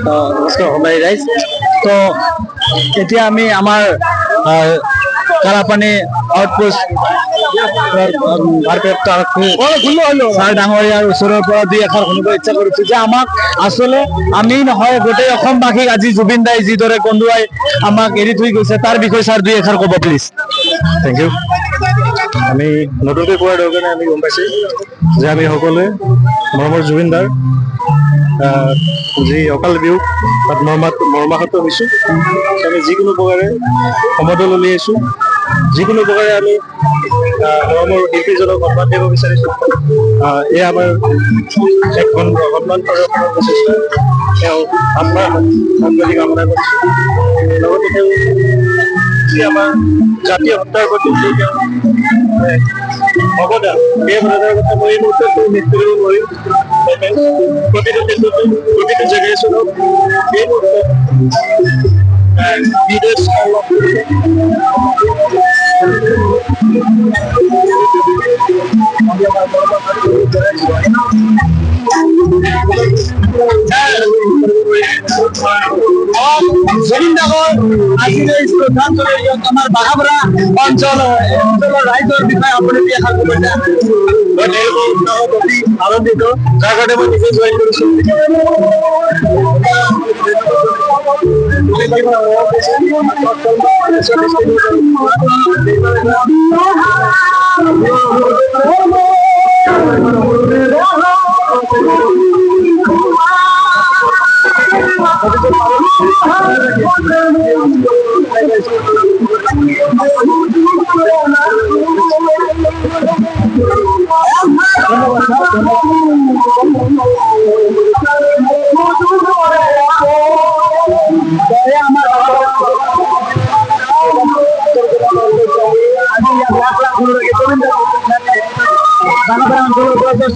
নমস্কাৰ গাইজ। তো এতিয়া আমি আমাৰ কালাপানী আউটপোষ্ট ছাৰ ডাঙৰীয়াৰ ওচৰৰ পৰা দুই এষাৰ শুনিব ইচ্ছা কৰিছো যে আমাক আচলতে আমি নহয় গোটেই অসমবাসীক আজি জুবিন দাই যিদৰে কন্দুৱাই আমাক এৰি থৈ গৈছে তাৰ বিষয়ে ছাৰ দুই এষাৰ ক'ব প্লিজ। Thank U. আমি নতুনকৈ কোৱাৰ দৰকাৰ নাই, আমি গম পাইছোঁ যে আমি সকলোৱে মৰমৰ জুবিন দাৰ যি অকাল বিয়োগ তাত মৰ্মাহত হৈছোঁ। আমি যিকোনো প্ৰকাৰে সমদল উলিয়াইছোঁ, যিকোনো প্ৰকাৰে আমি মৰমৰ শিল্পীজনক সন্মান দিব বিচাৰিছোঁ। এয়া আমাৰ এক সন্মান প্ৰদৰ্শনৰ প্ৰচেষ্টা, তেওঁ আমাৰ সাংবাদিক কামনা কৰিছোঁ। লগতে তেওঁ যি আমাৰ জাতীয় হত্যাৰ প্ৰতি অৱদান, সেই অৱদানৰ কথা মই এই মুহূৰ্তত নিশ্চিত কৰিব নোৱাৰিম। প্ৰতিটো ক্ষেত্ৰতে প্ৰতিটো জেনেৰেশ্যনক এই মুহূৰ্তত বিদেশ জুবিন দাকৰ আজিৰ এই শ্ৰদ্ধাঞ্জলি আমাৰ বাঘাবৰা অঞ্চলৰ ৰাইজৰ বিষয়ে আপুনি এষাৰ ক'ব। আনন্দিত, যাৰ কাৰণে মই নিজে জইন কৰিছোঁ।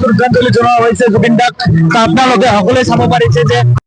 শ্ৰদ্ধাঞ্জলি জনোৱা হৈছে জুবিন দাক। আপোনালোকে সকলোৱে চাব পাৰিছে যে